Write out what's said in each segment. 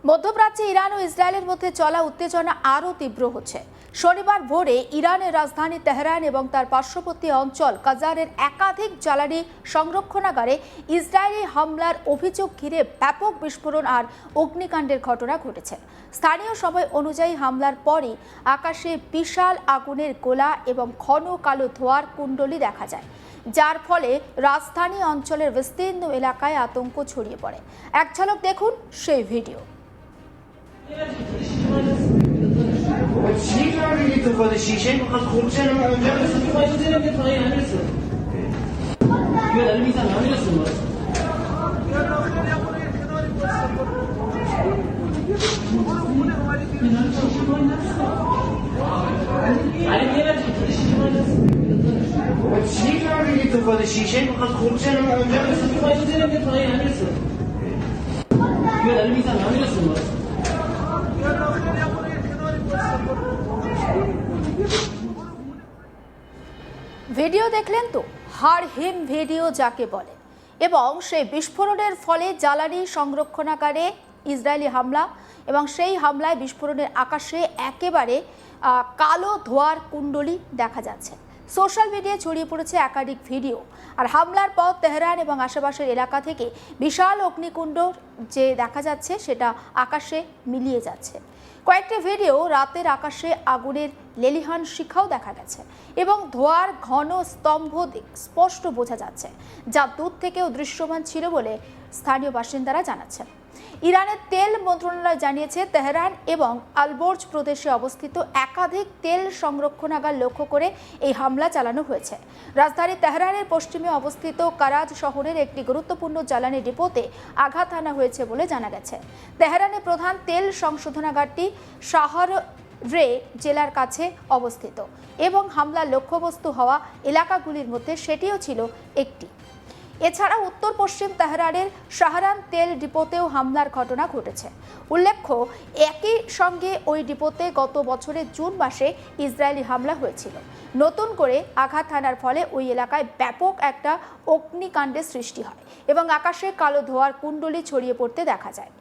মধ্যপ্রাচ্যে ইরান ও ইসরায়েলের মধ্যে চলা উত্তেজনা আরও তীব্র হচ্ছে। শনিবার ভোরে ইরানের রাজধানী তেহরান এবং তার পার্শ্ববর্তী অঞ্চল কাজারের একাধিক জ্বালানি সংরক্ষণাগারে ইসরায়েলি হামলার অভিযোগ ঘিরে ব্যাপক বিস্ফোরণ আর অগ্নিকাণ্ডের ঘটনা ঘটেছে। স্থানীয় সময় অনুযায়ী হামলার পরই আকাশে বিশাল আগুনের গোলা এবং ঘন কালো ধোঁয়ার কুণ্ডলী দেখা যায়, যার ফলে রাজধানী অঞ্চলের বিস্তীর্ণ এলাকায় আতঙ্ক ছড়িয়ে পড়ে। এক ঝলক দেখুন সেই ভিডিও। ভিডিও দেখলেন তো, হাড় হিম ভিডিও যাকে বলে। এবং সেই বিস্ফোরণের ফলে জ্বালানি সংরক্ষণাগারে ইসরায়েলি হামলা এবং সেই হামলায় বিস্ফোরণের আকাশে একেবারে কালো ধোঁয়ার কুণ্ডলী দেখা যাচ্ছে। সোশ্যাল মিডিয়ায় ছড়িয়ে পড়েছে একাধিক ভিডিও। আর হামলার পর তেহরান এবং আশেপাশের এলাকা থেকে বিশাল অগ্নিকুণ্ড যে দেখা যাচ্ছে সেটা আকাশে মিলিয়ে যাচ্ছে। কয়েকটি ভিডিও রাতের আকাশে আগুনের লেলিহান শিখাও দেখা গেছে এবং ধোঁয়ার ঘন স্তম্ভ স্পষ্ট বোঝা যাচ্ছে, যা দূর থেকেও দৃশ্যমান ছিল বলে স্থানীয় বাসিন্দারা জানাচ্ছেন। ইরানের তেল মন্ত্রণালয় জানিয়েছে, তেহরান এবং আলবোর্জ প্রদেশে অবস্থিত একাধিক তেল সংরক্ষণাগার লক্ষ্য করে এই হামলা চালানো হয়েছে। রাজধানী তেহরানের পশ্চিমে অবস্থিত কারাজ শহরের একটি গুরুত্বপূর্ণ জ্বালানি ডিপোতে আঘাত হানা হয়েছে বলে জানা গেছে। তেহরানের প্রধান তেল সংশোধনাগারটি শাহর রে জেলার কাছে অবস্থিত এবং হামলার লক্ষ্যবস্তু হওয়া এলাকাগুলির মধ্যে সেটিও ছিল একটি। এছাড়া উত্তর পশ্চিম তেহরানের শাহরান তেল ডিপোতেও হামলার ঘটনা ঘটেছে। উল্লেখ্য, একই সঙ্গে ওই ডিপোতে গত বছরের জুন মাসে ইসরায়েলি হামলা হয়েছিল। নতুন করে আঘাত হানার ফলে ওই এলাকায় ব্যাপক একটা অগ্নিকাণ্ডের সৃষ্টি হয় এবং আকাশে কালো ধোঁয়ার কুণ্ডলী ছড়িয়ে পড়তে দেখা যায়।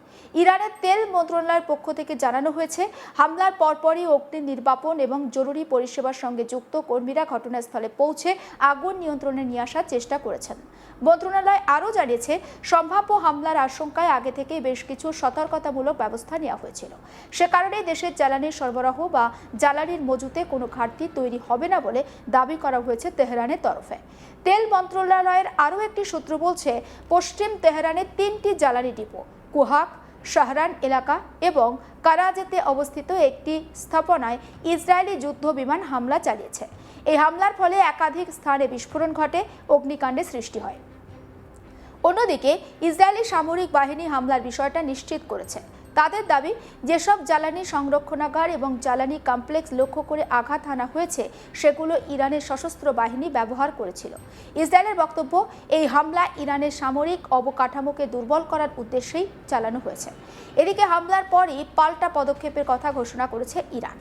ইরানের তেল মন্ত্রণালয়ের পক্ষ থেকে জানানো হয়েছে, হামলার পরপরই অগ্নি নির্বাপন এবং জরুরি পরিষেবার সঙ্গে যুক্ত কর্মীরা ঘটনাস্থলে পৌঁছে আগুন নিয়ন্ত্রণে নিয়ে আসার চেষ্টা করেছেন। মন্ত্রণালয় আরও জানিয়েছে, সম্ভাব্য হামলার আশঙ্কায় আগে থেকেই বেশ কিছু সতর্কতামূলক ব্যবস্থা নেওয়া হয়েছিল। সে কারণেই দেশের জ্বালানির সরবরাহ বা জ্বালানির মজুতে কোনো ঘাটতি তৈরি হবে না বলে দাবি করা হয়েছে তেহরানের তরফে। তেল মন্ত্রণালয়ের আরও একটি সূত্র বলছে, পশ্চিম তেহরানের 3টি জ্বালানি ডিপো, কুহাক, শাহরান এলাকা এবং কারাজেতে অবস্থিত একটি স্থাপনায় ইসরায়েলি যুদ্ধ বিমান হামলা চালিয়েছে। এই হামলার ফলে একাধিক স্থানে বিস্ফোরণ ঘটে, অগ্নিকাণ্ডের সৃষ্টি হয়। অন্যদিকে ইসরায়েলি সামরিক বাহিনী হামলার বিষয়টা নিশ্চিত করেছে। তাদের দাবি, যেসব জ্বালানি সংরক্ষণাগার এবং জ্বালানি কমপ্লেক্স লক্ষ্য করে আঘাত হানা হয়েছে সেগুলো ইরানের সশস্ত্র বাহিনী ব্যবহার করেছিল। ইসরায়েলের বক্তব্য, এই হামলা ইরানের সামরিক অবকাঠামোকে দুর্বল করার উদ্দেশ্যেই চালানো হয়েছে। এদিকে হামলার পরই পাল্টা পদক্ষেপের কথা ঘোষণা করেছে ইরান।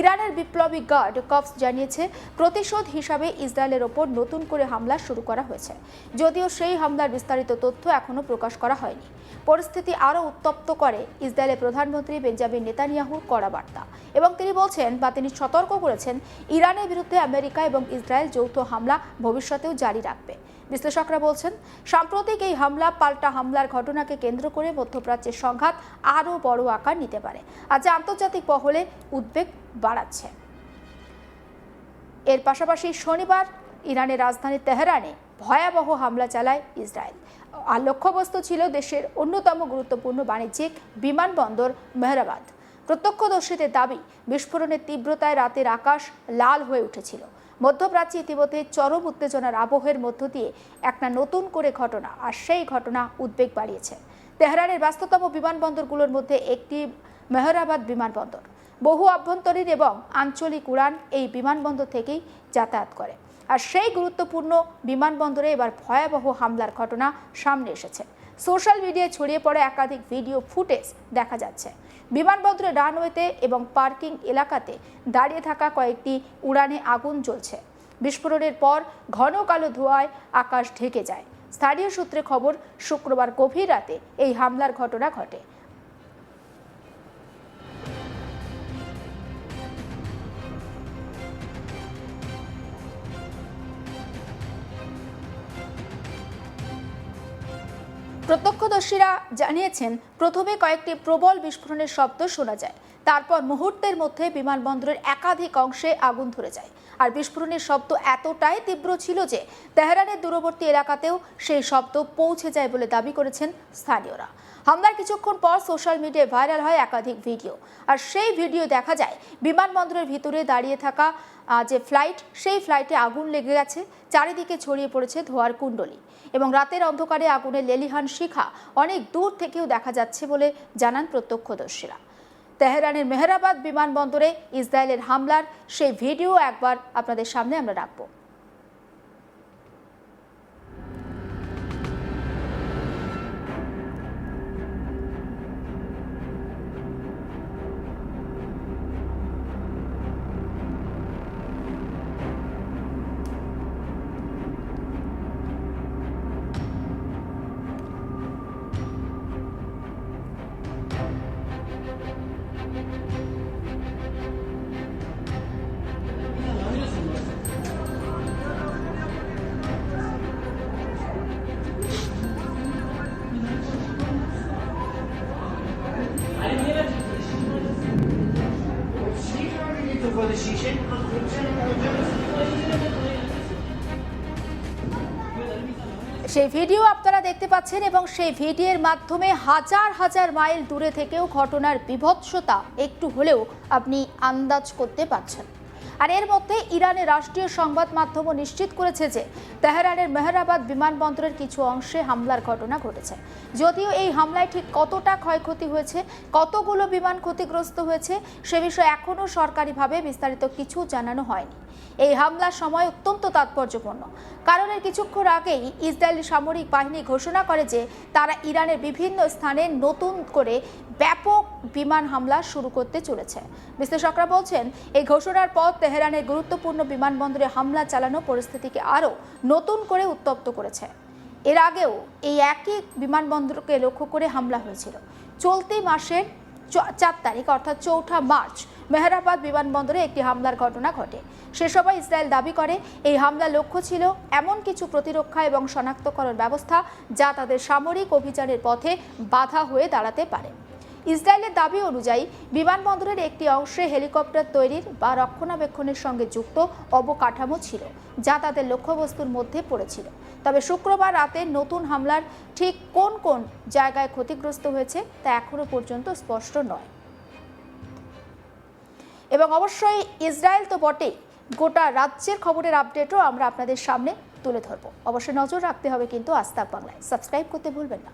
ইরানের বিপ্লবী গার্ড কপস জানিয়েছে, প্রতিশোধ হিসাবে ইসরায়েলের ওপর নতুন করে হামলা শুরু করা হয়েছে, যদিও সেই হামলার বিস্তারিত তথ্য এখনও প্রকাশ করা হয়নি। পরিস্থিতি আরও উত্তপ্ত করে ইসরায়েলের প্রধানমন্ত্রী বেঞ্জামিন নেতানিয়াহুর কড়া বার্তা এবং তিনি বলছেন বা তিনি সতর্ক করেছেন, ইরানের বিরুদ্ধে আমেরিকা এবং ইসরায়েল যৌথ হামলা ভবিষ্যতেও জারি রাখবে। বিশ্লেষকরা বলছেন, সাম্প্রতিক এই হামলা পাল্টা হামলার ঘটনাকে কেন্দ্র করে মধ্যপ্রাচ্যের সংঘাত আরও বড় আকার নিতে পারে, আর যা আন্তর্জাতিক মহলে উদ্বেগ বাড়াচ্ছে। এর পাশাপাশি শনিবার ইরানের রাজধানী তেহরানে ভয়াবহ হামলা চালায় ইসরায়েল। আর লক্ষ্যবস্তু ছিল দেশের অন্যতম গুরুত্বপূর্ণ বাণিজ্যিক বিমানবন্দর মেহরাবাদ। প্রত্যক্ষদর্শীদের দাবি, বিস্ফোরণের তীব্রতায় রাতের আকাশ লাল হয়ে উঠেছিল। মধ্যপ্রাচ্যে ইতিমধ্যে চরম উত্তেজনার আবহের মধ্য দিয়ে একটা নতুন করে ঘটনা, আর সেই ঘটনা উদ্বেগ বাড়িয়েছে। তেহরানের ব্যস্ততম বিমানবন্দরগুলোর মধ্যে একটি মেহরাবাদ বিমানবন্দর। বহু আভ্যন্তরীণ এবং আঞ্চলিক উড়ান এই বিমানবন্দর থেকেই যাতায়াত করে। আর সেই গুরুত্বপূর্ণ বিমানবন্দরে এবার ভয়াবহ হামলার ঘটনা সামনে এসেছে। সোশ্যাল মিডিয়ায় ছড়িয়ে পড়ে একাধিক ভিডিও ফুটেজ দেখা যাচ্ছে। বিমানবন্দরের রানওয়েতে এবং পার্কিং এলাকাতে দাঁড়িয়ে থাকা কয়েকটি উড়ানে আগুন জ্বলছে। বিস্ফোরণের পর ঘন কালো ধোঁয়ায় আকাশ ঢেকে যায়। স্থানীয় সূত্রে খবর, শুক্রবার গভীর রাতে এই হামলার ঘটনা ঘটে। প্রত্যক্ষদর্শীরা জানিয়েছেন, প্রথমে কয়েকটি প্রবল বিস্ফোরণের শব্দ শোনা যায়। তারপর মুহূর্তের মধ্যে বিমানবন্দরের একাধিক অংশে আগুন ধরে যায়। আর বিস্ফোরণের শব্দ এতটাই তীব্র ছিল যে তেহরানের দূরবর্তী এলাকাতেও সেই শব্দ পৌঁছে যায় বলে দাবি করেছেন স্থানীয়রা। হামলার কিছুক্ষণ পর সোশ্যাল মিডিয়ায় ভাইরাল হয় একাধিক ভিডিও। আর সেই ভিডিও দেখা যায় বিমানবন্দরের ভিতরে দাঁড়িয়ে থাকা যে ফ্লাইট, সেই ফ্লাইটে আগুন লেগে গেছে। চারিদিকে ছড়িয়ে পড়েছে ধোঁয়ার কুণ্ডলী এবং রাতের অন্ধকারে আগুনের লেলিহান শিখা অনেক দূর থেকেও দেখা যাচ্ছে বলে জানান প্রত্যক্ষদর্শীরা। তেহরানের মেহরাবাদ বিমানবন্দরে ইসরায়েলের হামলার সেই ভিডিও একবার আপনাদের সামনে আমরা রাখবো। সেই ভিডিও আপনারা দেখতে পাচ্ছেন এবং সেই ভিডিওর মাধ্যমে হাজার হাজার মাইল দূরে থেকেও ঘটনার বিভৎসতা একটু হলেও আপনি আন্দাজ করতে পারছেন। আর এর মধ্যে ইরানের রাষ্ট্রীয় সংবাদ মাধ্যমও নিশ্চিত করেছে যে তেহরানের মেহরাবাদ বিমানবন্দরের কিছু অংশে হামলার ঘটনা ঘটেছে। যদিও এই হামলায় ঠিক কতটা ক্ষয়ক্ষতি হয়েছে, কতগুলো বিমান ক্ষতিগ্রস্ত হয়েছে সে বিষয়ে এখনও সরকারিভাবে বিস্তারিত কিছু জানানো হয়নি। এই হামলার সময় অত্যন্ত তাৎপর্যপূর্ণ, কারণ এর কিছুক্ষণ আগেই ইসরায়েলি সামরিক বাহিনী ঘোষণা করে যে তারা ইরানের বিভিন্ন স্থানে নতুন করে ব্যাপক বিমান হামলা শুরু করতে চলেছে। বিশ্লেষকরা বলছেন, এই ঘোষণার পর তেহরানের গুরুত্বপূর্ণ বিমানবন্দরে হামলা চালানো পরিস্থিতিকে আরও নতুন করে উত্তপ্ত করেছে। এর আগেও এই একই বিমানবন্দরকে লক্ষ্য করে হামলা হয়েছিল। চলতি মাসের 4 তারিখ অর্থাৎ 4 মার্চ মেহরাবাদ বিমানবন্দরে একটি হামলার ঘটনা ঘটে। সে সময় ইসরায়েল দাবি করে এই হামলার লক্ষ্য ছিল এমন কিছু প্রতিরক্ষা এবং শনাক্তকরণ ব্যবস্থা যা তাদের সামরিক অভিযানের পথে বাধা হয়ে দাঁড়াতে পারে। ইসরায়েলের দাবি অনুযায়ী বিমানবন্দরের একটি অংশে হেলিকপ্টার তৈরির বা রক্ষণাবেক্ষণের সঙ্গে যুক্ত অবকাঠামো ছিল, যা তাদের লক্ষ্যবস্তুর মধ্যে পড়েছিল। তবে শুক্রবার রাতে নতুন হামলার ঠিক কোন কোন জায়গায় ক্ষতিগ্রস্ত হয়েছে তা এখনো পর্যন্ত স্পষ্ট নয়। এবং অবশ্যই ইসরায়েল তো বটেই, গোটা রাজ্যের খবরের আপডেটও আমরা আপনাদের সামনে তুলে ধরবো। অবশ্যই নজর রাখতে হবে কিন্তু আজ তাক বাংলায়। সাবস্ক্রাইব করতে ভুলবেন না।